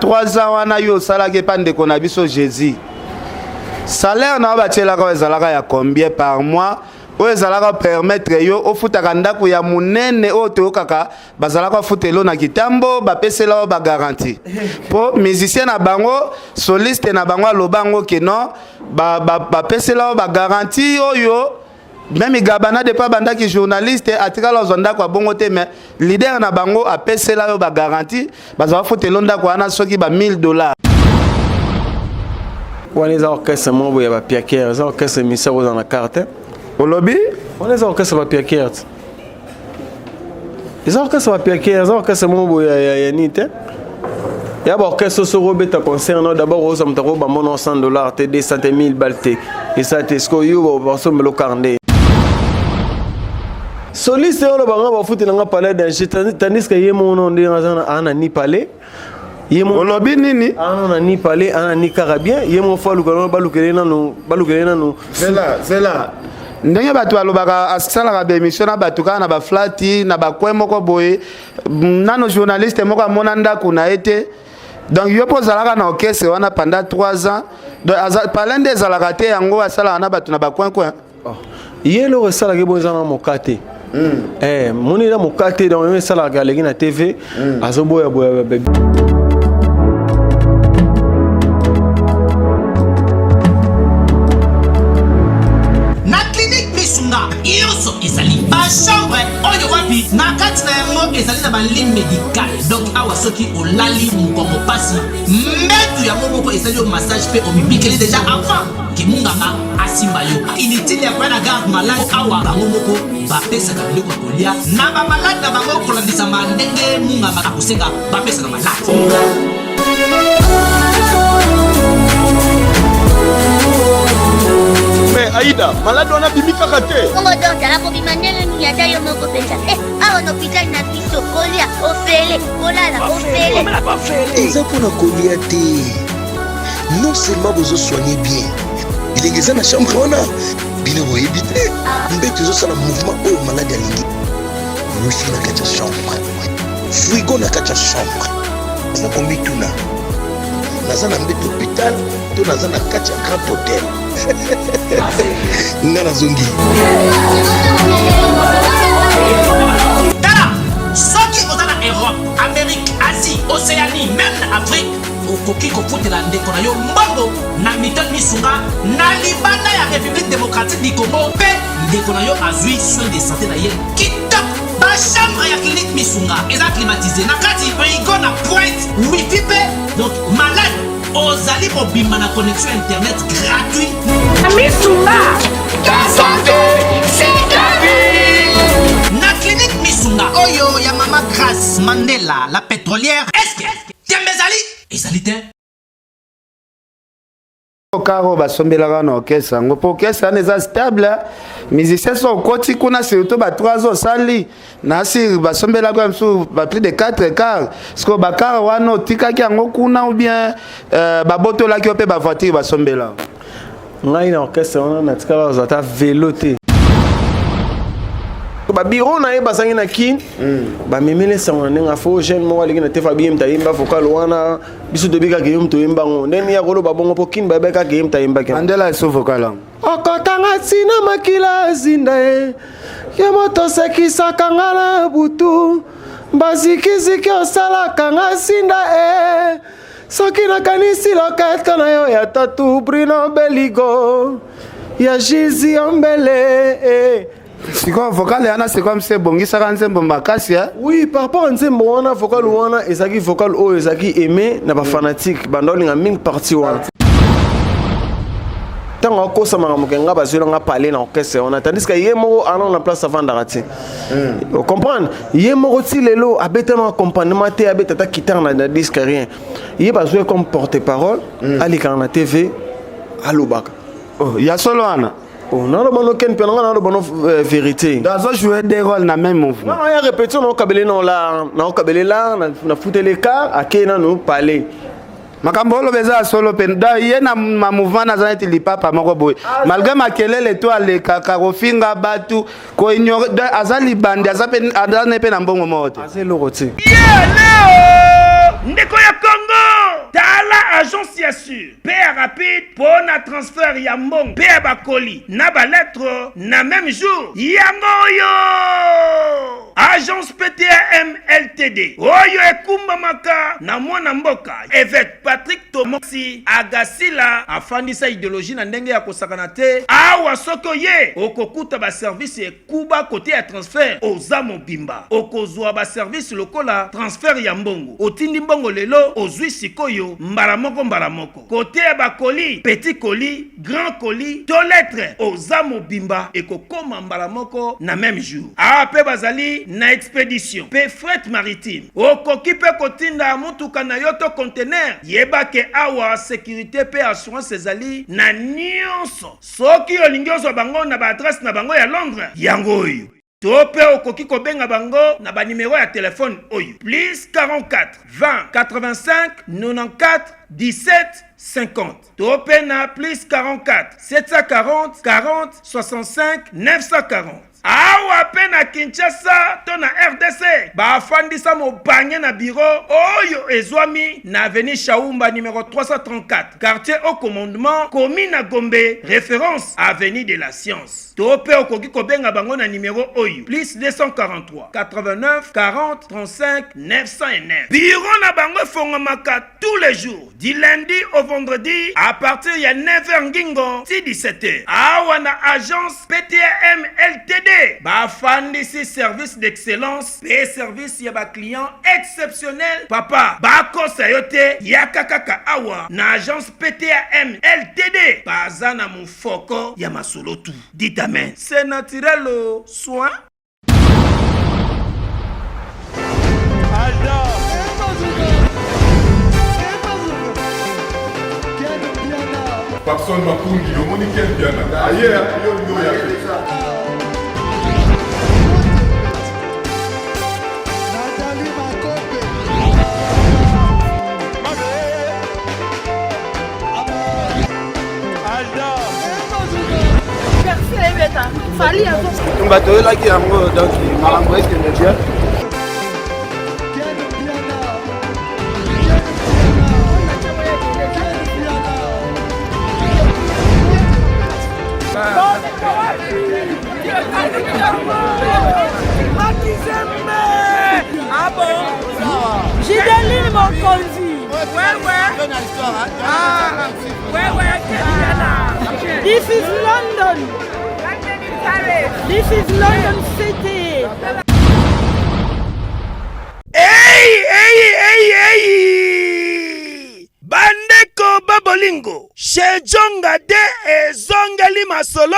3 ans wana yo salaki pande kona biso Jésus. Salaire na ba tela ka ezalaka ya combien par mois? O ezalaka permettre yo ofutaka ndako ya munene o to kaka bazalaka futelo na kitambo ba pesela ba garantie. Po musicien na bango, soliste na bango lobango ke non ba pesela ba garantie oyo. Même Gabana de pas banda qui journaliste atika la zonda kwa bongo te mais leader na bango a pesela yo ba garantie baza futelo ndako ana soki ba $1000. On les orchestres moi ya ba piaquer, les orchestres missa dans la carte. Au lobby? On les orchestres ba piaquer. Les orchestres ba piaquer, les orchestres moi ya nite. Ya ba orchestre so robeta concernant d'abord aux amtaro ba mon $100 te 200 000 balté. Et ça te sco yo ba so melo carnet. Soliste on le banga ba fouti nga palais d'un tandis que yemo on dit ana ni palais. Yemo lobby nini? Ana ni palais, ana ni carabien, yemo fa lukano balukena no. C'est là. Ndenge batu alobaka asala ka be émission na batu kana ba flati na ba kwemoko boye nano journaliste moko monanda kuna été. Donc yo pozalaka na orchestre wana pendant 3 ans. Donc parlant des alakate yango asala na batu na ba coin. Yelo resala ke bonza na mokate. Moni na mokate dans un sala ga legi na TV azoboya boya bébé. Na clinique Misunga yoso ezali ba chambre oyo wapi na kati na yango ezali na ba ligne médicale donc awa soki olali mukongo pasi mbetu ya moko ezali au massage pe omibikeli déjà avant ki munganga asimba yo inutile ya kwa na garde malade awa bango moko ba pesa ka biloko kolia na ba malade na bango kolandisa mandenge munganga akusenga ba pesa na malade. Mais Aïda, malade on a bimika kate. On va donc la bimandele ni yada yo moko pensa. Ah on hôpital na biso kolia ofele kolala ofele. Eza pona kolia te. Non seulement vous soignez bien. Il est dans la chambre on a bino éviter. Mbete zo sala mouvement au malade ya lingi. Nous fi na kacha chambre. Frigo na kacha chambre. Ça kombi tuna. Nazana mbete hôpital, to nazana kacha grand hôtel. Ngana zongi. Tala, soki ozana Europe, Amérique, Asie, Océanie, même Afrique, okoki kofutela ndeko na yo mbongo na Milton Misunga na libanda ya République démocratique du Congo pe ndeko na yo azui soin de santé na ye kitoko. Ba chambre ya clinique Misunga eza climatisé na kati frigo na pointe wifi pe donc malade ozali mobimba na connexion internet gratuit. Misunga, ta santé, c'est ta vie. Na clinique Misunga oyo ya Mama Grace Mandela la pétrolière. Est-ce que Tiambezali ezali te? Karo basombelaka na orchestre ngo po orchestre neza stable musicien so koti kuna surtout ba 3 ans sali na si basombelaka msu ba plus de 4 quarts sko ba car wana tikaki yango kuna ou bien babotolaki ope ba voiture basombela ngai na orchestre on na tikala zata véloté ba bureau na yeba sangi na kin ba memele sango nga fo jeune mo aliki na tefa bim ta yimba vocal wana bisu de bika geyum to yimba ngo ndeni ya kolo ba bongo po kin ba beka geyum ta yimba kan Mandela so vocal okotanga sina makila zinda ye moto sekisa kangala butu bazikiziki osala kanga sinda soki na kanisi loketo na yo ya tatu Bruno Beligo ya Jizi Ombele c'est quoi vocal yana c'est comme c'est bongisa kan nzembo makasi oui par rapport à nzembo wana vocal wana ezaki vocal o ezaki aimé na ba fanatique bandolinga ming parti wana tango ko sama ngamukenga bazelo nga parler na orchestre on tandis que yemo alon la place avant d'arrêter vous comprendre yemo ti lelo abeta na accompagnement te abeta ta guitare na disque rien yé bazoué comme porte-parole ali kana na TV alobaka oh ya solo ana oh non le ken pe na bonne vérité dans jouer des rôles na même mouvement non ya répétition na kabele la na foutre les cas akena nous parler makambo lobeza solo penda ye na ma mouvement na zaneti lipapa moko boy malgré makelele to ale kaka kofinga batu ko ignore azali bande azane pe na mbongo moto azelo roti leo ndeko ya Congo signature paie rapide pour na transfert ya mbongo paie bakoli na ba lettre na même jour yango yo Agence PTAM LTD oyo ekumba maka na mwana mboka évêque Patrick Tomoxi Agasila afandisa idéologie na ndenge ya kosakana te awa soko ye okokuta ba service ekuba côté ya transfert oza mobimba okozwa ba service lokola transfert ya mbongo otindi mbongo lelo ozwi sikoyo mbala moko côté ya bakoli petit colis grand colis to lettre oza mobimba ekokoma mbala moko na même jour ape bazali na expédition pe fret maritime okoki pe kotinda mutuka na yoto conteneur yeba ke awa sécurité pe assurance ezali na nyonso soki olingi ozwa bango na ba adresse na bango ya Londres yango oyo to pe okoki kobenga bango na ba numéro ya téléphone oyo plus 44 20 85 94 17 50 to pe na plus 44 740 40 65 940 awa pe na Kinshasa to na RDC bafandisa mobanye na bureau oyo ezwami na avenue Chaumba numéro 334 quartier au commandement commune Gombe référence avenue de la science to pe okoki kobenga bango na numéro oyo plus 243 89 40 35 909 bureau na bango fongomaka tous les jours du lundi au vendredi à partir ya 9h ngingo ti 17h awa na agence PTAM LTD bafandisi service d'excellence pe service ya ba client exceptionnel papa bakosa yote yakakaka awa na agence PTAM LTD bazana mufoko ya masolotu dit amen c'est naturel soin Papson Mapungi, le monde qui est bien. Ailleurs, il y a Fali on va te là qui a donc malambo est que bien. Ah bon? J'ai des livres mon conduit. Ouais. Ah, ouais. This is London. This is London City. Hey! Bandeko babolingo. Chez Djonga de ezongeli masolo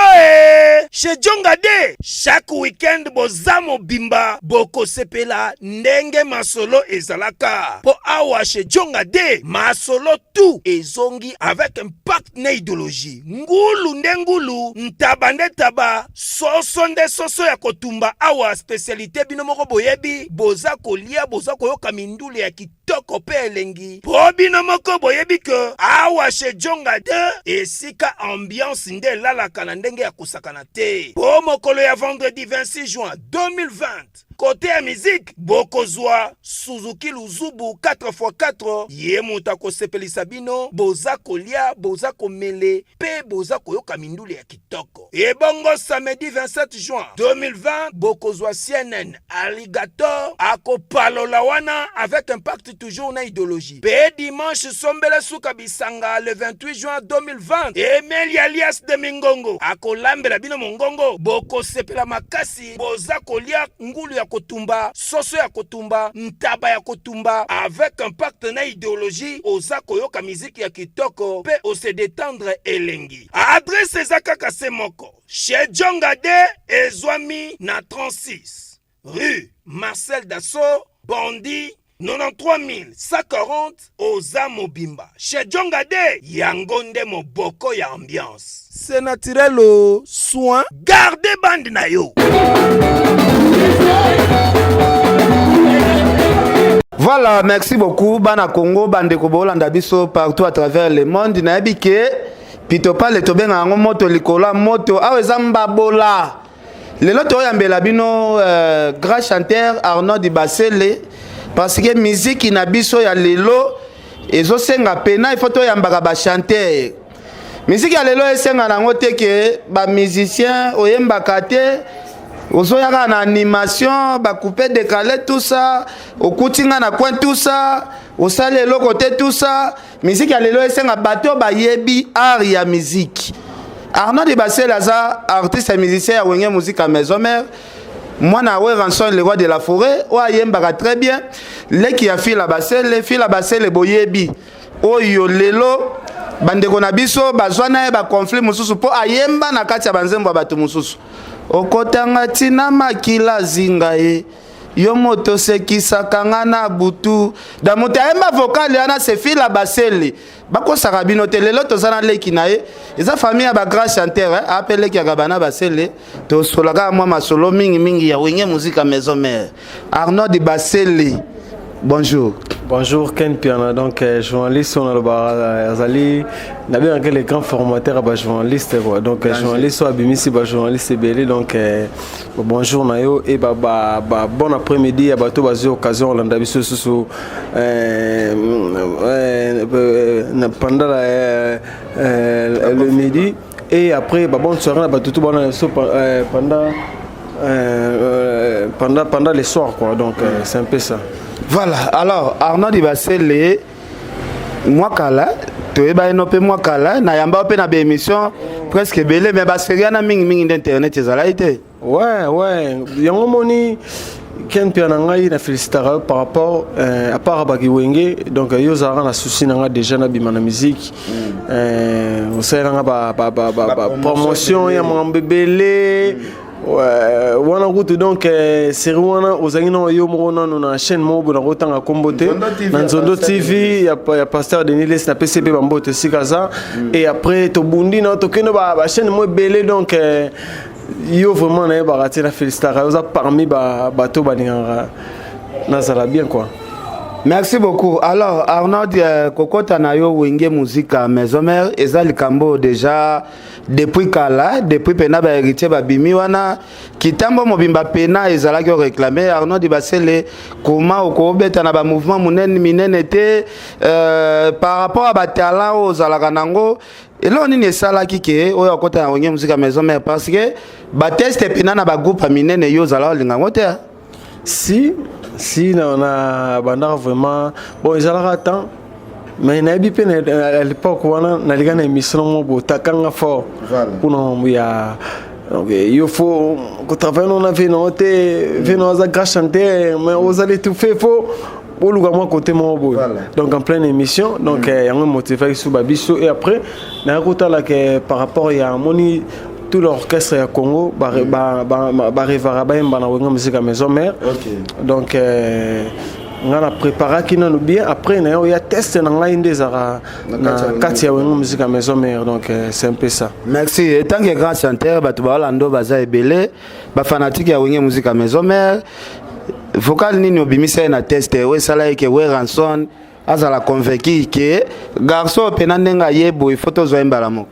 Chez Djonga de chaque week-end bozamo bimba boko sepela ndenge masolo ezalaka. Po awa chez Djonga de masolo tout ezongi avec un pacte na idéologie. Ngulu ndengulu ntabande taba soso nde soso ya kotumba awa spécialité bino moko boyebi boza kolia boza koyoka mindule ya kitoko pe elengi. Po bino moko boyebi ke awa chez Djonga de esika ambiance nde lalaka na ndenge ya kusakana te. Po mokolo ya vendredi 26 juin 2020 côté ya musique bokozwa Suzuki Luzubu 4x4 ye muta ko sepelisa bino boza kolia boza komele pe boza koyoka mindule ya kitoko. Et bongo samedi 27 juin 2020 bokozwa CNN Alligator akopalola wana avec impact toujours na idéologie. Pe dimanche sombele suka bisanga le 28 juin 2020 Emeli alias de Mingongo akolambela bino mongongo boko sepela makasi boza kolia ngulu ya kotumba soso ya kotumba ntaba ya kotumba avec un pacte na idéologie oza koyoka musique ya kitoko pe ose détendre elengi. Adresse ezakaka se moko chez Djonga de ezwami na 36 rue Marcel Dassault Bondy 93 140 oza mobimba. Chez Djonga de yangonde moboko ya ambiance. C'est naturel au soin. Gardez bande na yo. Voilà, merci beaucoup. Bana Congo, bande ko bolanda biso partout à travers le monde. Na yebike pito pale to benga ngo moto likola moto aweza mbabola. Lelo to yambela bino grand chanteur Arnaud Dibasele parce que musique na biso ya lelo ezosenga pena il faut toyambaka bachanteur musique ya lelo esenga nango te ke bamusicien oyembaka te ozoyaka na animation bacoupé décalé tout ça okutinga na coin tout ça osali eloko te tout ça musique ya lelo esenga bato bayebi art ya musique Arnaud de Basel aza artiste et musicien ya wenge musique à maison mère moi na we ranson le roi de la forêt o ayembaka très bien leki ya fila basele boyebi oyo lelo bandeko na biso bazwana ye ba conflit mususu po ayemba na kati ya banzembo bato mususu okotanga tina makila zinga ye yo moto sekisaka nga na butu da moto ayemba vocal yana se fila basele bakosaka bino te lelo tozana leki na ye eza famille ya bagrand chanteur apeleki ya bana basele tosolaka mwa masolo mingi ya wenge musique à maison mère Arnaud de Basele. Bonjour. Bonjour Ken Piana, donc journaliste on a le bar Azali, n'a bien les grands formateurs à journaliste quoi. Donc journaliste soit bimisi ba journaliste belé donc bonjour Nayo et bon après-midi à bateau basé occasion on a biso sous pendant le midi et après bonne soirée à bateau pendant les soirs quoi. Donc c'est un peu ça. Voilà, alors Arnaud di Basele mwakala toyeba enope mwakala na yamba pe na be émission presque belé mais baseria na mingi d'internet ezala été. Ouais, yango moni Ken Piana ngai na félicitera par rapport à part baki wenge donc yo zara na souci nga déjà na bima na musique on sait nga ba promotion ya mbebele ouais wana route donc c'est wana ozangina yo mona na chaîne mobo na rotanga kombote na Nzondo TV ya pasteur Denis na PCB bambote sikaza et après to bundi na to keno ba chaîne mo belé donc yo vraiment na barati na félicitera oza parmi bato baninga na sala bien quoi. Merci beaucoup. Alors Arnaud kokota na yo wenge musique à maison mère ezali kambo déjà depuis kala depuis pena ba héritier ba bimi wana kitambo mobimba pena ezala ki réclamer Arnaud di Basele comment okobeta na ba mouvement minene te par rapport à ba talent aux alakanango et là on ni sala ki ke oyo okota na wenge musique à maison mère parce que ba test pena na ba groupe minene yo zala linga ngote si on a bandar vraiment bon ils allaient attendre mais na bi peine à l'époque on a les émission mo botakanga fort pour nous ya donc il faut que travailler on avait noté venons à chanter mais vous allez tout faire faut pour le moi côté mon beau donc en pleine émission donc il y a un motivé sur babiso et après na côté là que par rapport il y a moni tout l'orchestre à Congo na musique à maison mère donc on a préparé qui nous bien après il y a test na ngai ndezara na kati ya musique à maison mère donc c'est un peu ça. Merci. Et tant que grand chanteur batu balando baza ebele ba fanatique ya wenge musique à maison mère vocal nini obimisa na test we sala ke we ranson azala convaincu que garçon penandenga yebo il faut to zo mbala moko.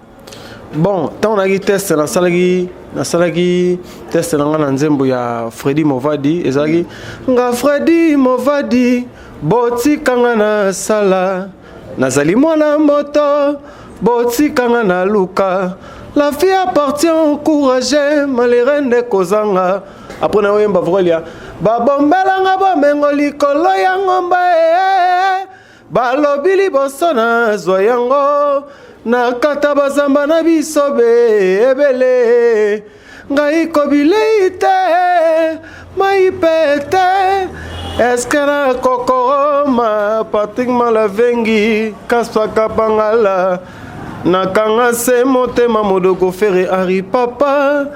Bon, tant on a eu test na salagi test na nzembo ya Freddy Movadi ezaki nga Freddy Movadi boti kanga na sala nazali mwana moto boti kanga na luka la vie appartient au courage malirende kozanga après na wemba vrolia babombela nga bomengo likolo ya ngomba balobili bosona zoyango na kata bazamba na bisobe ebele ngai kobile ite mai pete eskera kokoro ma Patrick Malavengi kaswa kapangala na kanga se motema modoko fere ari papa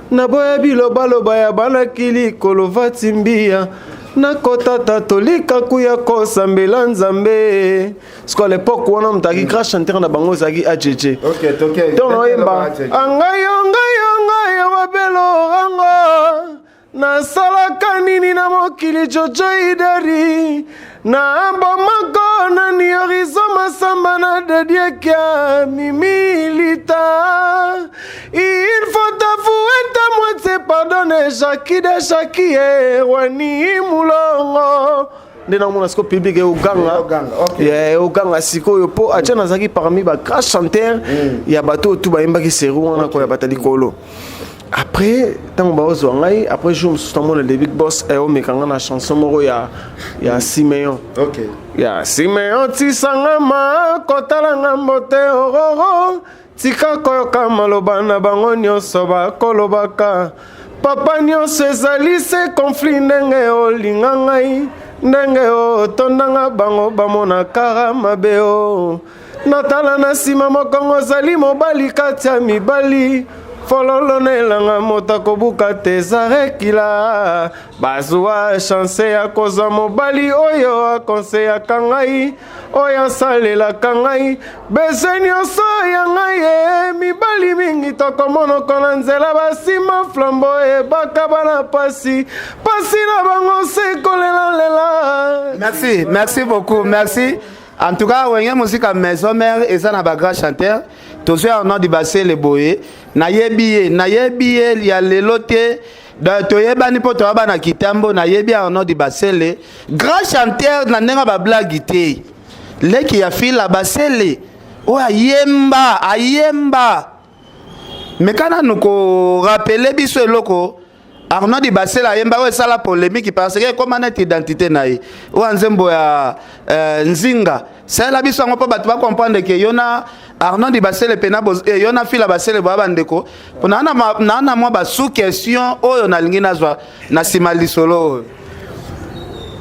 na boya biloba ya bana kili kolovati mbia na kota tatolika kuya kosambela nzambe parce qu'à l'époque on a mtaki crash chanteur na bango zaki AJJ donc on yemba angayo wabelo rango na sala kanini na mokili jojo idari na bomako na ni horizon masamba na dediekia mimilita il faut t'avouer ta moitié pardonner Jackie de Jackie wani mulongo nde namona siko public eoganga eoganga sikoyo po atia nazalaki parmi bagrands chanteur ya bato oyo tu bayembaki série wana koya bata likolo. Après ntango baozwa ngai après jour mosusu tamona le big boss eomeka nga na chanson moko ya Simeon. Ya Simeon tisangama kotalanga mbote ororo tika koyoka maloba na bango nyonso bakolobaka papa nyonso ezali se conflit ndenge olinga ngai ndenge otondanga bango bamona kara mabe o natala na nsima mokongo ozali mobali kati ya mibali fololo nelanga moto akobuka te ezarekila bazwa chance ya kozwa mobali oyo akonseyaka ngai oyo asalelaka ngai bese nyonso ya ngai mibali mingi tokomonoko na nzela basima flambo ebaka bana pasi na bango se kolelalela. Merci beaucoup, merci. En tout cas, Wenge musique à maison mère et ça n'a pas grand chanteur. Tous ceux en ont débassé les boyés. Na yebiye, il y a les lotés. Dans toyeba ni poto aba na kitambo na yebi en ont débassé les grand chanteur na nenga ba blague té. Les qui a fait la basele. Oh ayemba. Mais quand on nous rappelle biso loko Arnaud Di Basela yemba we sala polémique parce que comme notre identité naï ou nzembo ya nzinga ça la biso ngo pa comprendre que yona Arnaud Di Basela pena yona fila basele ba bandeko na moi ba sous question oyo na lingi nazwa na simali solo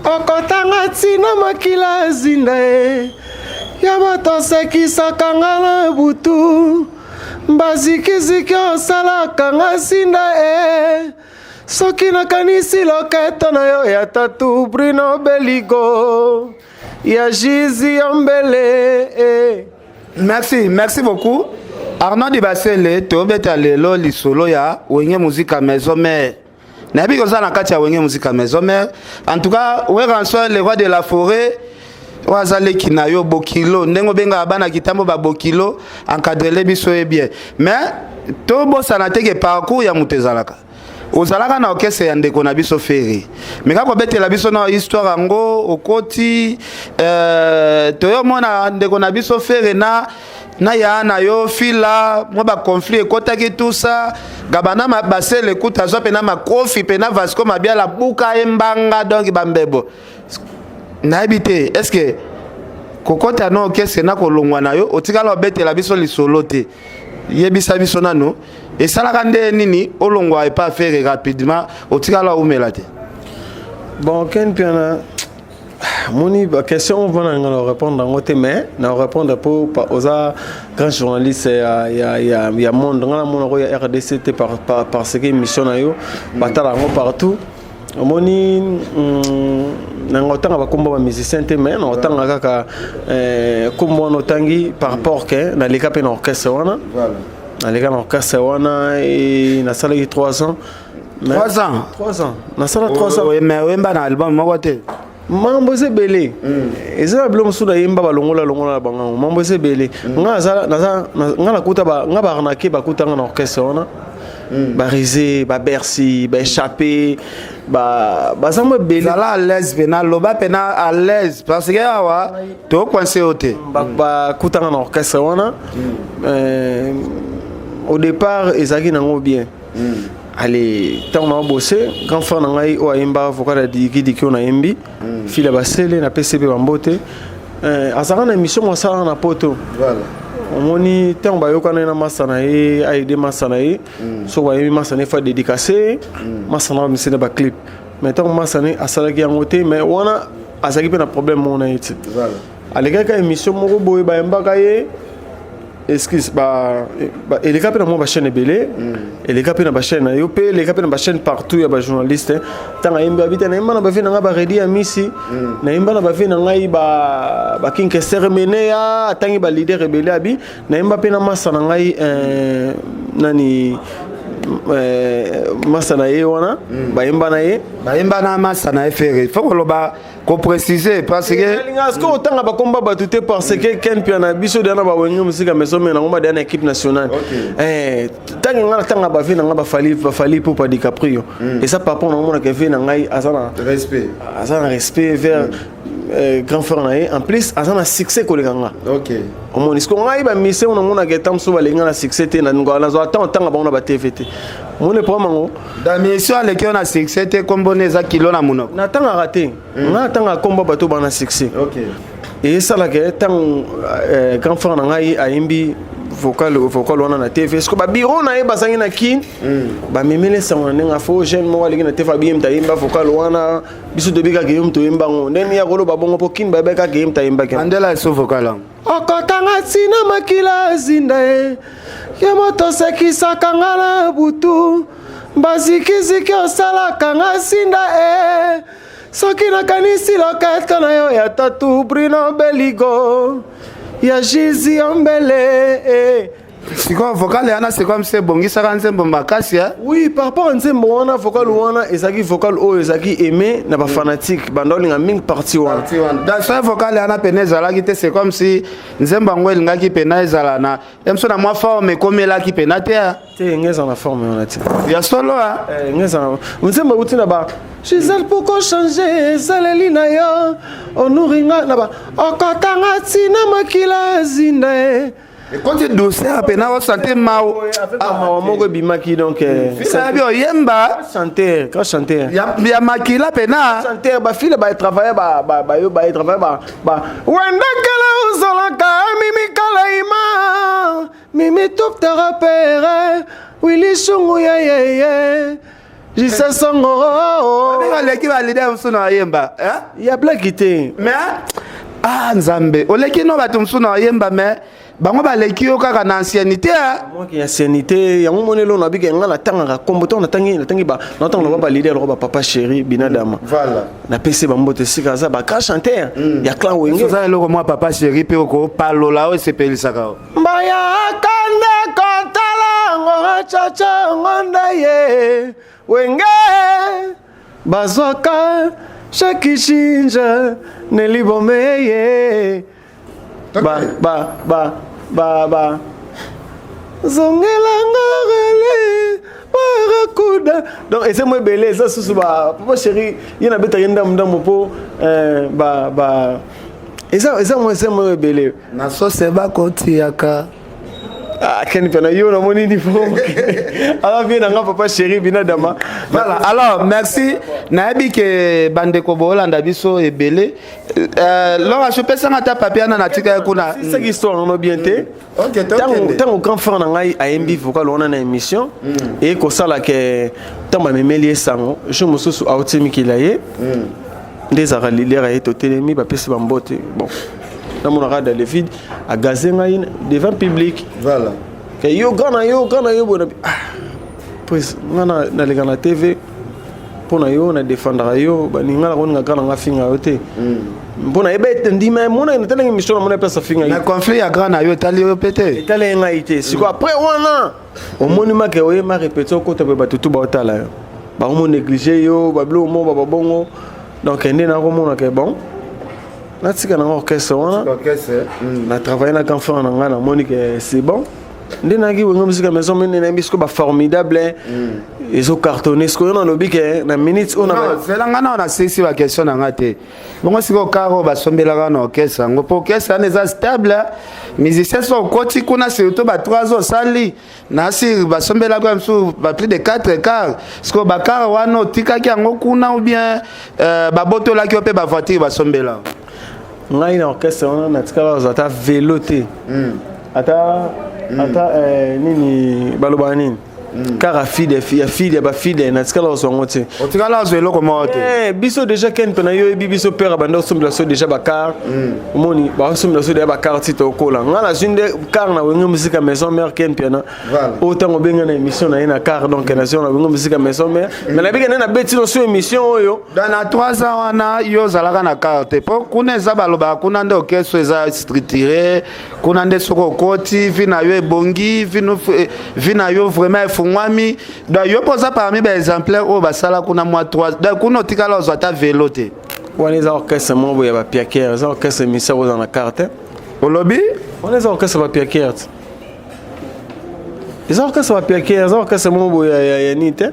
okotanga tina makila zinda ya bato sekisaka ngala butu mbazikiziki osalaka nga zinda soki nakanisi loketo na yo ya tatu Bruno Beligo ya Jizi Yombele. Merci beaucoup. Arnaud Di Basele tobeta lelo lisolo ya Wenge musique à maison mère. Nabi koza na kati ya Wenge musique à maison mère. En tout cas, we rançon le roi de la forêt. Wazale kinayo bokilo ndengo benga bana kitambo ba bokilo encadrer biso bien. Mais to bosana teke parcours ya mutezalaka. Ozalaka na orchestre ya ndeko na biso feri mais kako betela biso na histoire ngo okoti toyo mona ndeko na biso feri na ya na yo fila mo ba conflit ekotaki tout ça gabana ma basele kuta zo pena makofi pena Vasco mabia la buka embanga donc bambebo na habité est-ce que kokota na orchestre na kolongwa na yo otikala betela biso lisolo te yebisa biso nano et ça la rende nini olongwa et pas faire rapidement otikala umelate. Bon ken piana moni ba question on va répondre en côté mais na répondre pour oza grand journaliste ya monde ngala mona ya RDC parce que émission na yo batala ngo partout moni nangotanga bakomba ba musicien te mais nangotanga kaka kombo notangi par rapport que na leka pe na orchestre wana voilà na leka na orchestre wana et na sala 3 ans 3 ans na sala 3 ans mais wemba na album moko te mambo sebele ezala bilo musuda yemba balongola bango mambo sebele nga na kuta ba nga ba arnaquer ba kuta na orchestre wana ba risé ba Bercy ba échappé ba zambo belé la à l'aise pena loba pena à l'aise parce que awa to coincé oté ba kutanga na orchestre wana au départ ezaki nango bien allez tant on a bossé quand frère ngai o ayemba vocal diki on a yembi fila basele na PCB bambote azaka na émission mo sala na poto voilà omoni tant ba yokana na masana e aide masana e so ba yemi masana fa dédicacé masana ba misene ba clip mais tant masana asala ki yangote mais wana azaki pe na problème mon aït voilà aleka ka émission moko boye ba yemba kaye excuse ba eleka pe na mo ba chaîne belé eleka pe na ba chaîne yo pe eleka pe na ba chaîne partout ya ba journaliste tant ayemba habite na yemba na ba vina nga ba redi amisi na yemba na ba vina ngai ba kinke sermene ya tangi ba leader rebelle abi na yemba pe na masa na ngai nani masa na ye wana ba yemba na ye masa na efere faut ko loba préciser parce que est-ce que autant ba combat ba tout parce que Ken Piana biso dana ba wenga musique maison mais na ngoma dana équipe nationale tanga ba vina ngaba fali pour pas DiCaprio et ça par rapport na ngoma que vina ngai azana respect vers grand frère nae en plus azana succès ko lekanga OK au moins est-ce qu'on ngai ba mission na ngona que tam so ba lenga na succès te na ngona zo tanga ba na ba TVT mon le problème dans mission avec on a succès te komboneza kilo na munoko na tanga raté na tanga combat bato ba na succès OK et ça là que tant grand frère na ngai aimbi vocal wana na TV est-ce que ba bureau na e bazangi na kin ba memele sangana nga fo jeune mo wali na TV bim ta imba vocal wana biso de bika game to imba ngo ndeni ya kolo ba bongo po kin ba beka game ta imba kan andela so vocal okotanga sina makila zinda e ya moto sekisa kangala butu bazikiziki osala kanga sinda e soki nakanisi loketo na yo ya tatu Bruno Beligo ya Jizi Ombele c'est quoi vocal yana c'est comme c'est bongisa kan nzembo makasi oui par rapport à nzembo wana vocal wana ezaki vocal o ezaki aimé na ba fanatique bandolinga ming parti wana dans ce vocal yana peneza la kite c'est comme si nzembo ngweli ngaki pena ezala na emso na moi forme komela ki pena te ngeza na forme wana te ya solo ngeza nzembo utina ba Gisèle pourquoi changer zaleli na yo onuringa na ba okotanga tina makila zinda et quand tu douceur pena wa santé mao moko bimaki donc ça bien yemba chanteur ya makila pena chanteur ba file ba travailler ba travailler ba wenda kala uzolaka mimi kala ima mimi top te repère Willy Shungu ye Jisa songo leki ba leader msuna yemba ya blackité mais nzambe oleki no bato msuna yemba mais bango ba leki yo kaka na ancienneté moi qui ancienneté ya monelo na bika ngala tanga komboto na tangi ba na tanga ba leader ba papa chéri binadama voilà na PC ba mbote sika za ba ka chanteur ya clan wenge ça eloko moi papa chéri pe ko palola o sepelisaka mbaya kande kontala ngo chacha ngonda ye wenge bazoka shakishinja nelibomeye ba zongela ngale barakuda donc et c'est moi belé ça sous ba papa chéri yena beta yenda mdamo po ba et ça moi c'est moi belé na so se ba kotiaka Ken Piana yo na moni niveau alors bien nga papa chéri binadama voilà alors merci nabi ke bande ko bolanda biso ebele Laura je peux ça ta papier na tika kuna c'est histoire no bien té OK tant au grand frère na ngai AMB vocal on a une émission et ko sala ke tant ma memeli sango je me sous outimi kilaye des aralilera et totelemi ba pesi ba mbote bon dans mon radar le vide à gazenga devant public voilà que yo gana bon pues na le gana TV pour na yo na défendre yo ba ninga ko nga kana nga finga yote mpona ebete ndima mona na tele mission mona place finga na conflit ya grand na yo tali yo pété tele nga ité siko après wana au monument que oye ma répéter ko to ba tutu ba otala yo ba mo négliger yo ba blo mo ba bongo donc ndé na ko mona que bon na tika na orchestre wana na travailler na grand frère na nga na monique c'est bon ndinaki wenga musique maison mene na bisko ba formidable ils ont cartonné ce qu'on a lobby que na minutes on a c'est là ngana on a saisi la question na ngate bongo siko karo ba sombela na orchestre ngo pour orchestre na stable musiciens sont koti kuna surtout ba 3 ans sali na si ba sombela kwa msu ba plus de 4 quarts siko ba karo wana tika ki ngo kuna ou bien ba botola ki ope ba voiture ba sombela ngai na orchestre on a tika za ta véloté ata nini baloba nini car fille ba fille na skala osongote otikala zelo komote biso déjà ken pena yo biso père banda sombela so déjà ba car moni ba sombela so déjà ba car tito kola ngala zinde car na wenga musique maison mère ken pena autant obenga na émission na ina car donc nation na wenga musique maison mère mais na bika na beti no so émission oyo dans na 3 ans wana yo zalaka na carte po kuna za baloba kuna ndo keso za structuré kuna nde soko koti vina yo ebongi vina yo vraiment fungwami da yo posa parmi ba exemplaire o basala kuna moi 3 da kuna tikala ozata véloté On les orchestres membres ya ba piaquer, les orchestres missa dans la carte. Au lobby? On les orchestres ba piaquer. Les orchestres ba piaquer, les orchestres membres ya nite.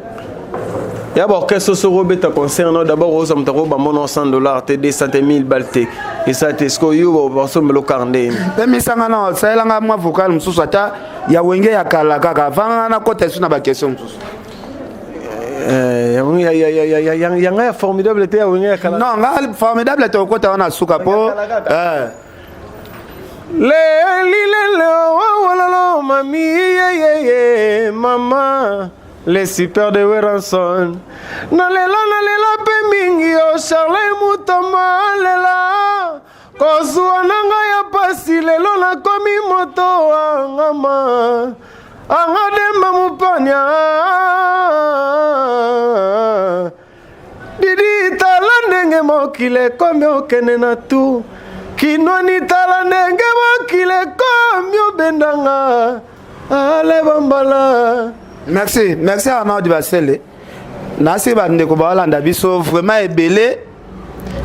Ya ba orchestre so robeta concerne d'abord aux amtaro ba mon $100 te 200 000 balté. Et ça te sko yo ba so melo carnet. Pemi sanga na ça elanga moi vocal mususu ata ya wenge ya kala kaka vanga na côté sur na ba question mususu. Il y a formidable été à Wenge Kala. Non, formidable était au côté on a souka po. Mami, maman, les super de Weranson. Nalela pemingi o Charles Mutama lela. Kozuananga ya pasi lelo na komi moto angama. Angademba mupanya Didi talandenge mokile komi okene na tu Kinwani talandenge mokile komi obendanga Ale bambala. Merci Arnaud Dibasele. Nasi bandeko balanda biso vraiment ebele.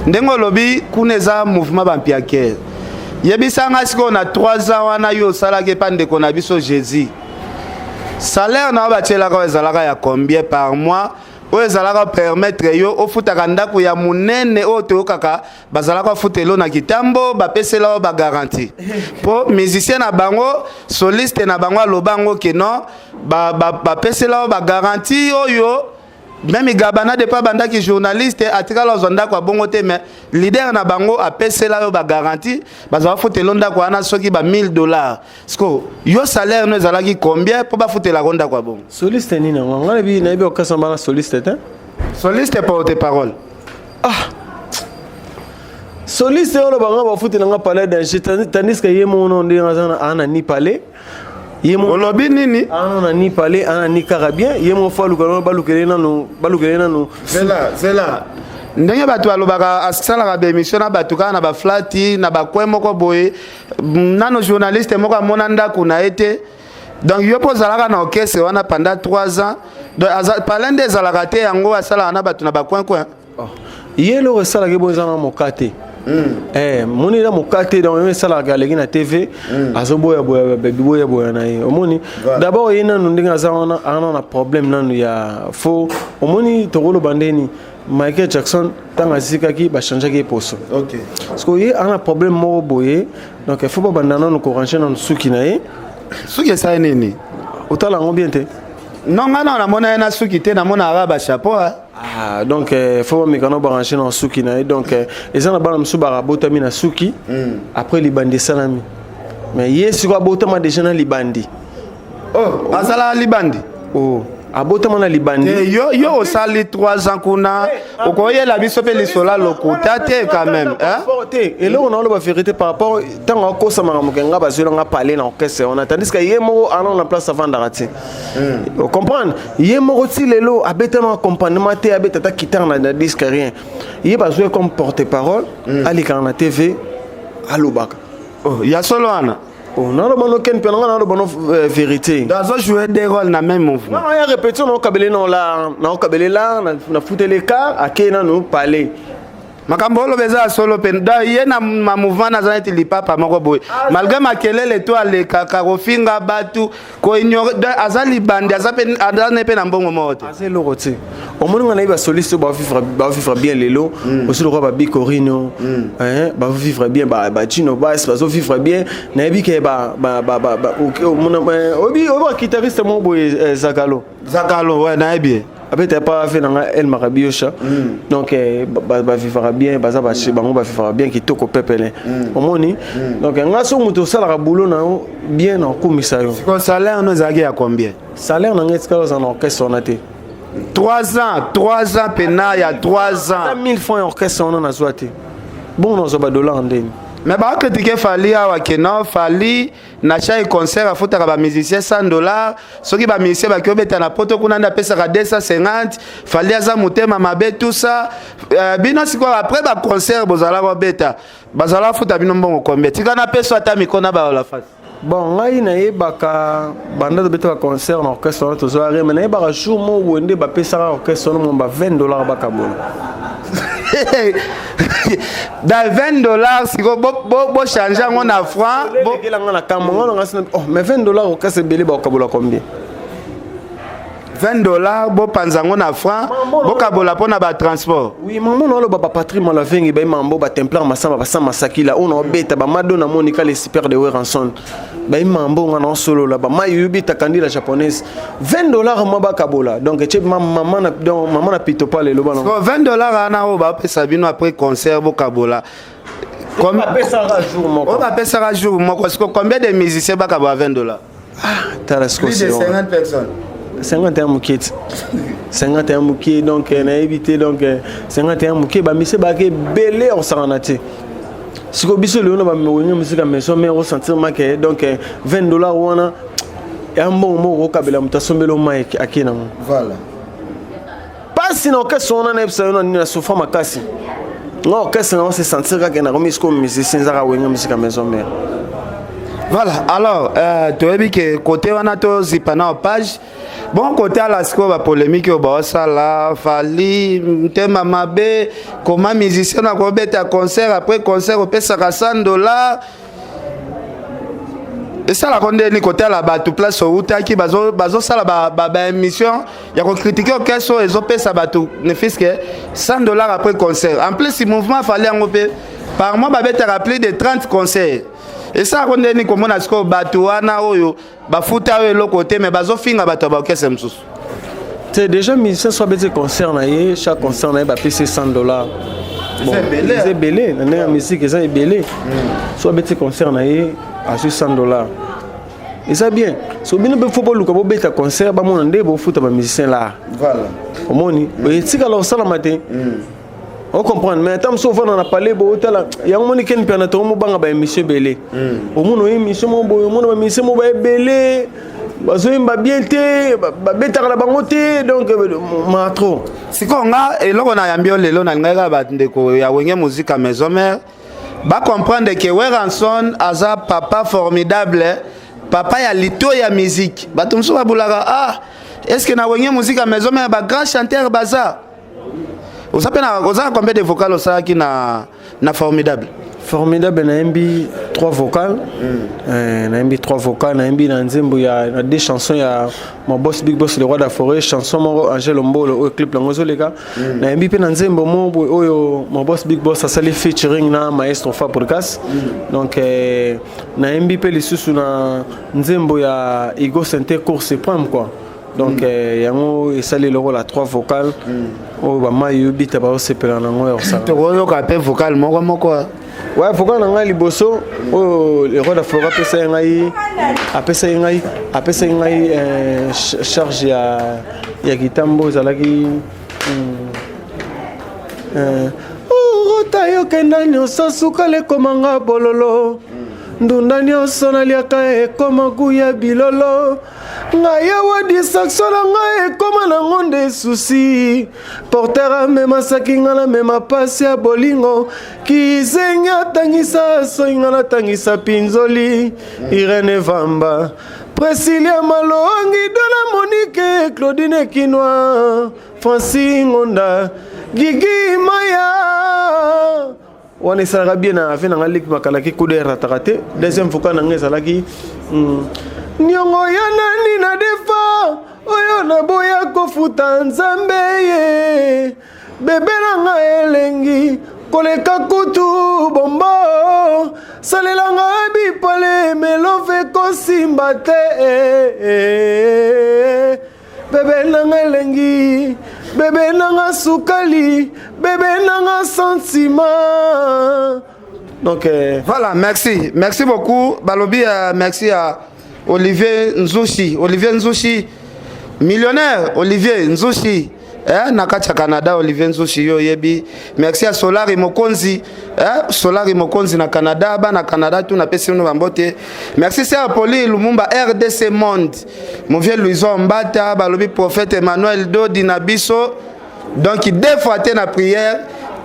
Ndengo lobi kuneza mouvement bampiaker. Yebisanga siko na 3 ans wana yo salake pandeko na biso Jésus. Salaire na batiela ko ezalaka ya combien par mois? O ezalaka permettre yo ofutaka ndako ya munene o te okaka bazalaka futelo na kitambo ba pesela ba garantie. Po musicien na bango, soliste na bango lobango ke non ba pesela ba garantie oyo même gabana de pas banda ki journaliste atikala zonda kwa bongo te mais leader na bango a pesela yo ba garantie bazala futelo ndako ana soki ba $1000. Sko yo salaire no ezalaki combien po ba futela ronda kwa bongo? Soliste nina ngana bi na bi okasamba na soliste te. Soliste porte parole. Ah. Soliste on ba ba futela nga parler d'un tandis que yemo no ndinga ana ni parler. Yemo lobby nini? Ana ni parler ana ni carabien yemo fa lukano balukele nanu. Zela. Ndenge batu alobaka asala ka émission na batu kana ba flati na ba kwemo boye nano journaliste moko mona ndako na été. Donc yo pozalaka na orchestre wana pendant 3 ans. Donc parlant des alakate yango asala na batu na ba coin. Oh. Yelo resala ke bozana mokate. Moni na mokate dans même sala galegi na TV azoboya boya na ye omoni d'abord yena ndinga zana ana problème nanu ya fo omoni tokolo bandeni Michael Jackson tanga sikaki ba changer ki poso. OK. Parce que y a un problème mo boye donc il faut pas bandana no coranger na suki na ye. Suki ça nini? Otala ngobiente. Non ngana na mona na suki te na mona araba chapeau. Ah donc faut me kana brancher na suki na donc ezana bana msuba botami na suki après libandi salami. Mais yesu ko botama déjà na libandi. Oh, asala libandi. Oh. Abotama na libandi yo osali 3 ans kuna okoye la biso pe lisola lokuta te quand même et là on a la vérité par rapport tant ko sama mukenga bazelo nga parler na orchestre on attend que yemo ana na place avant d'arrêter vous comprendre yemo ti lelo abetama accompagnement te abetata kitar na disque rien il va jouer comme porte-parole ali kana TV alobaka oh ya solo ana. Oh, non, non, vérité. Dans un jouer des rôles dans le même mouvement. Non, il y a répétition, on a foutu les cas, à qui nous parler. Makambolo beza solo penda yena ma mouvement na zaneti lipapa moko boy malgré makelele to ale kaka kofinga batu ko ignore azali bande azape adane pe na mbongo moto azeli roti omoni ngana iba soliste ba vivre bien lelo aussi le roi ba bicorino ba vivre bien ba chino ba vivre bien na ebi ke ba obi guitariste mo boy Zakalo ouais na ebi Abete pas fait dans El Marabiocha donc va vivre bien baza ba bango va vivre bien qui toko pepele omoni donc ngaso muto sala boulot na bien en commissaire ko salaire no zagi ya combien salaire na ngetika dans orchestre on a été 3 ans pena ya 3 ans 1000 francs orchestre on a zoité bon on ba dollar en deni. Mais bah critiquer Fali awa kenon Fali na chaque concert a foutre ba musicien $100 soki ba musicien ba kobeta na poto kuna nda pesa ka 250 Fali aza mutema mabe tout ça bino siko après ba concert bozala ba beta bazala foutre bino mbongo combien tika na pesa ata mikona ba la face. Bon ngai na yebaka banda de beta concert na orchestre na tozoare mais na yebaka jour mo wende ba pesa orchestre no ba $20 ba kabona dans 20 dollars si vous changer en franc mais 20 dollars au cas c'est belé ba kabola combien 20 dollars bo panzango na franc bo kabola pona ba transport oui maman no ba patrie mala vengi ba mambo ba templar masamba ba sama sakila on obeta ba madonna monica les super de Weranson ba mambo ngana solo là ba mayubi takandi la japonaise 20 dollars mo ba kabola donc tu maman na pito pas le loba non 20 dollars ana o ba pesa bino après concert bo kabola comme pesa jour moko on va pesa jour moko parce que combien de musiciens ba kabola 20 dollars plus de 50 personnes 51 mouquet 51 mouquet donc on a évité donc 51 mouquet ba monsieur ba ke belé on s'en a té si ko biso le on ba me musique maison mais ressentir ma que donc 20 dollars wana et un bon mot au kabela mutasombelo mai akina voilà pas sinon que son on a epsa na sofa makasi non que ça on se sentir que na remise comme musicien za wenga musique maison mais voilà alors tu as vu que côté wana to zipana en page bon côté à la score polémique au bossa là fali tema mabe comment musicien na ko beta concert après concert au pesa 100 dollars et ça la condé ni côté la batu place au utaki bazo sala ba émission ya ko critiquer au kesso ezo pesa batu ne fiske 100 dollars après concert en plus si mouvement fallait en pe par mois ba beta rappeler de 30 concerts. Et ça on dit comme on a ce que batuana oyo ba futa oyo le côté mais bazo finga bato ba kese msusu c'est déjà musicien soit bête concert na ye chaque concert na ba payer 100 dollars bon c'est belé na musique ça est belé soit bête concert na ye à 100 dollars et ça bien so bino be faut pas luka bo bête concert ba mon ndé bo futa ba musicien là voilà au moni et si alors ça la matin on comprend mais tant souvent on a parlé bo tala ya moni ken piano to mo banga ba émission belé au mono émission mo bo mono ba émission mo ba belé bazo imba bien té ba beta la bango té donc ma trop sikonga eloko na yambio lelo na ngaka ba ndeko ya wenge musique à maison mère ba comprendre que Weranson aza papa formidable papa ya lito ya musique batumso ba bulaka ah est-ce que na wenge musique à maison mère ba grand chanteur baza vous savez combien de vocales ça qui na formidable formidable na MB 3 vocales na MB 3 vocales na MB na nzembo ya des chansons ya mon boss big boss le roi de la forêt chanson mo Angel Mbolo au clip langozo les gars na MB pe na nzembo mo oyo mon boss big boss ça les featuring na maestro Fa Podcast donc na MB pe les sous na nzembo ya Igo Santé course prime quoi donc yango esali le rôle à 3 vocales o ba mayubi ta ba sepela na ngo ya ça to yo ka pe vocal moko ouais vocal na ngai liboso o le roi de forêt apesa ngai charge ya kitambo zalaki tayo kenda nyonso suka le komanga bololo ndunda nyonso naliaka ekoma kuya bilolo ngai awa distraction na ngai ekoma na ngonde susi porter amemasaki nga na mema pasi ya bolingo kizengi atangisa soi nga natangisa pinzoli Irene Vamba Presilia Malongi Dona Monique Claudine Kinoa Francine Ngonda Gigi Maya wana esalaka bien na afe nanga leki makalaki kude ratakate deuxième vocal nanga ezalaki niongo ya nani na defa oyo naboya kofuta nzambe ye bebe nanga elengi koleka kutu bombo salelanga bipale melove kosimba te bebe nanga elengi bébé nanga sukali bébé nanga sentiment donc voilà merci beaucoup balobi merci à Olivier Nzushi millionnaire Olivier Nzushi nakati Canada Olivier Nzushi yo yebi merci à Solari Mokonzi na Canada na Canada tout na pesi no bambote merci c'est à Poli Lumumba RDC Monde mon vieux Louison Mbata balobi prophète Emmanuel Dodi na biso donc deux fois na prière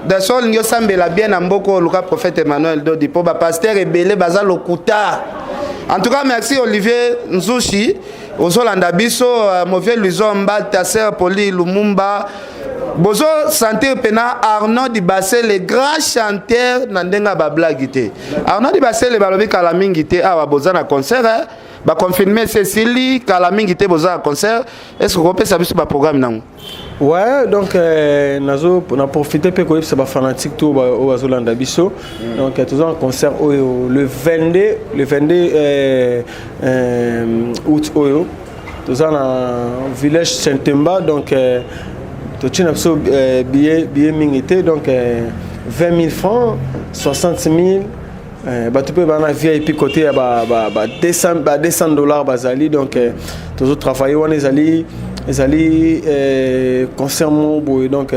de sol nyo sambela bien na mboko luka prophète Emmanuel Dodi po ba pasteur ebele baza lokuta en tout cas merci Olivier Nzushi Ozolanda biso mon vieux Louison Mbata sœur Poli Lumumba bozo sentir pena Arnaud Dibassé le grand chanteur na ndenga ba blague te Arnaud Dibassé le balobi kala mingi te awa boza na concert ba confirmer Cécilie kala mingi te boza na concert est-ce que vous pouvez savoir sur ba programme nango ouais donc nazo na profiter pe ko yebisa ba fanatique tout au Azolanda biso donc toujours un concert le 22 août oyo tous en village Saint-Temba donc tu as un billet mingité donc 20 000 francs 60 000 tu peux avoir un VIP côté à 200 dollars bazali donc toujours travailler on les ali concert mon donc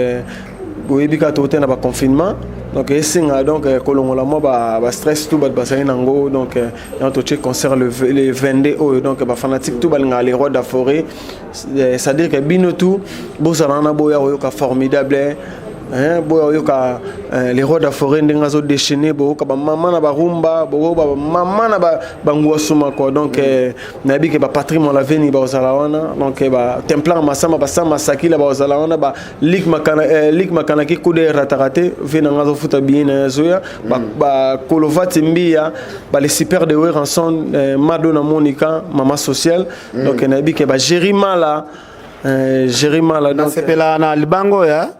boyebika to tena ba confinement donc esinga donc kolongola mo ba stress tout ba basali nango donc on to check concert le 22 donc ba fanatique tout balinga les rois de la forêt c'est à dire que bino tout bozana na boya oyoka formidable boya oyoka les rois de la forêt ndenga zo déchaîner boyoka ba mama na ba rumba boyoka ba mama na ba ngwasuma quoi donc nabi ke ba patrimoine la veni ba ozalawana donc ba templar masama ba sama sakila ba ozalawana ba lik makana ki kude ratarate vena ngazo futa bien zoya ba kolovati mbia ba les super de ranson Madonna Monica mama social donc nabi ke ba Jérimala donc c'est pela na libango ya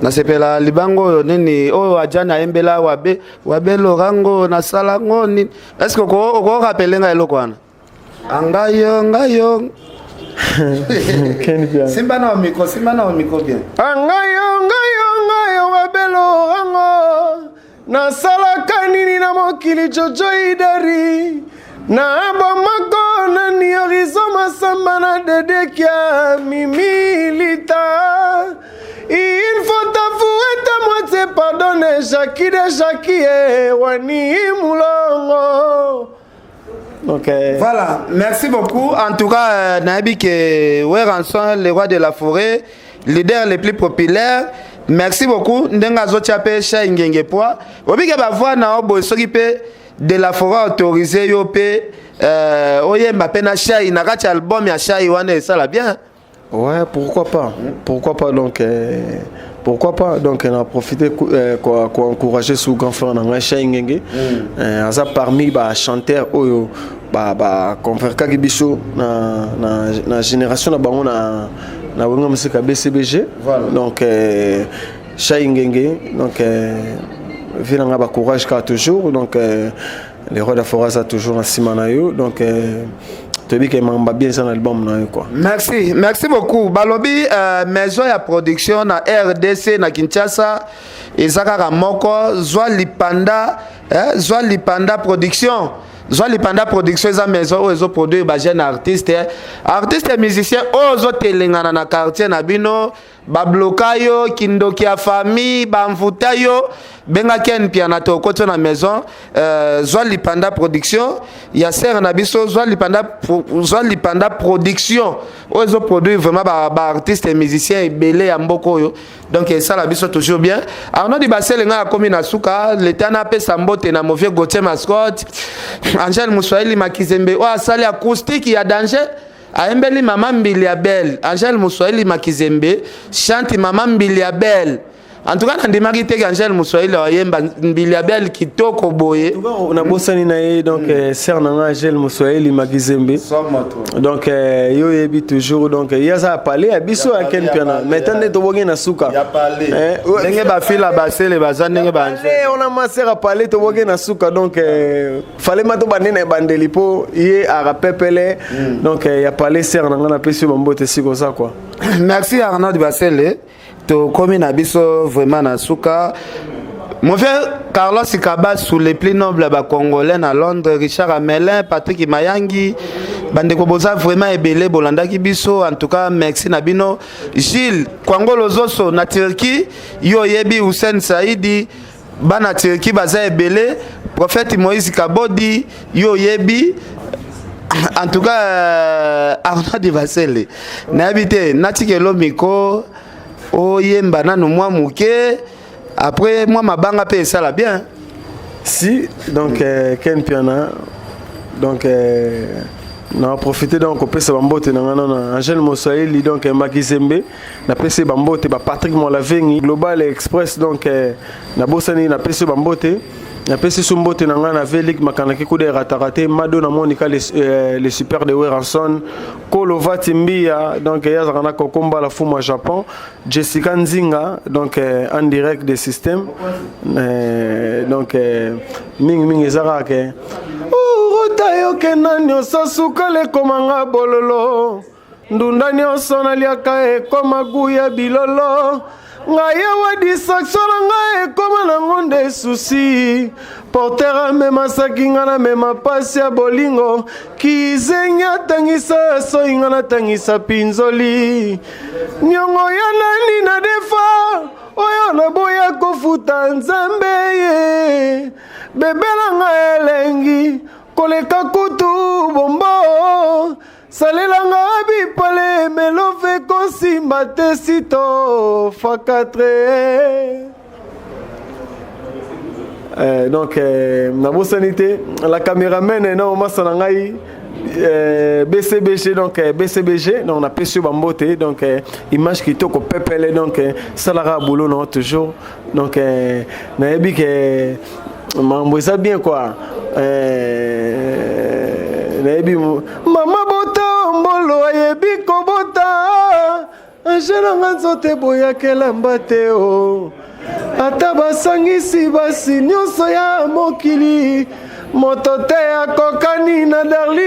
na sepela libango nini o ajana embela wabe lorango na salango ni est-ce que ko rappeler eloko wana ngayo simba na micro bien ngayo wabe lorango na salaka nini na mokili jojo idari na bamako na ni horizon masamba na dedekia mimilita. Il faut t'avouer ta moitié pardonner Jackie de Jackie Wani Moulongo. Ok. Voilà, merci beaucoup. En tout cas, Nabi que Ranson, le roi de la forêt, leader le plus populaire. Merci beaucoup. Ndenga zotiape cha ingenge poa. Obi ke ba voix na obo soki pe de la forêt autorisé yo pe oyemba pe na cha ina kati album ya cha wana ça la bien. Ouais, pourquoi pas donc pourquoi pas donc on a profité quoi encourager sous grand frère na Chaingenge asa parmi ba chanteur oyo ba converka kibiso na génération na bango na wenga musika BCBG voilà. Donc Chaingenge donc vinanga ba courage ka toujours donc les rois de la forêt ça toujours na simanayo donc merci beaucoup balobi maison ya production na RDC na Kinshasa ezaka moko zwa lipanda production eza maison où ezo produire ba jeune artiste musicien ozo telengana na quartier na bino ba blokayo kindoki ya famille ba mvutayo benga ken piana to koto na maison zwa lipanda production ya ser na biso zwa lipanda production ozo produire vraiment ba artiste musicien belé ya mboko yo donc ça la biso toujours bien Arnaud Dibassé lenga ya komi na suka letana pe sambote na Mauvais Gauthier Mascotte Angel Mouswaili Makizembe o asali acoustique ya danger aembeli mama mbili ya belle Angel Mouswaili Makizembe chante mama mbili ya belle. En tout cas, on a dit que Angel Mouswaili a yemba mbili ya belle kitoko boye. On a bossé na donc sœur na Angel Mouswaili Makizembe. Donc yo yebi toujours donc yaza parler abiso a ken piana. Maintenant to boge na suka. Ya parler. Ndenge ba fila basele bazane ba Angel. On a ma sœur a parler to boge na suka donc fallait mato banene bandeli po yé a rappeler donc ya parler sœur na ngana pesu bambote siko ça quoi. Merci Arnaud Dibassé. To komi na biso vraiment na suka mon frère Carlos Ikaba sous les plus nobles ba congolais na Londres Richard Amelin Patrick Mayangi bande ko boza vraiment ebele bolanda ki biso en tout cas merci na bino Gilles Kwangolo Zoso na Turquie yo yebi Hussein Saidi bana Turquie baza ebele prophète Moïse Kabodi yo yebi. En tout cas Arnaud Dibassé na habité natikelo miko oh yemba nanu moi muke après moi ma banga pe ça la bien si donc Ken Piana donc na profiter donc au pesa bambote na ngana Angel Mosaeli donc Makizembe na pesa bambote ba Patrick Molavengi Global Express donc na bosani na pesa bambote na pesa sumbote na ngana Velik makanaki kude ratarate Mado na Monica les super de Weranson Kolo Vatimbia donc ya zakana kokomba la fuma Japon Jessica Nzinga donc en direct des systèmes donc ming ezara ke Tayo kena nyosa sukale komanga bololo ndunda nyonso naliaka ekoma guya bilolo ngaye wa distraction nga ekoma na ngonde susi portera mema sakinga na mema pasi ya bolingo kizenya tangisa soinga na tangisa pinzoli nyongo ya nani na defa oyo na boya kofuta nzambe ye bebela nga elengi koleka kutu bombo salelanga bipale melove kosimba te sito fakatre donc na bosanité la caméraman na masana ngai BCBG donc BCBG donc on a pêché bambote donc image qui toko pepele donc salara boulot non toujours donc na yebi que mambo ça bien quoi Nebi mama bota mbolo yebi kobota Angela nganzote boya kelamba teo ata basangisi basi nyonso ya mokili moto te akokani na Darli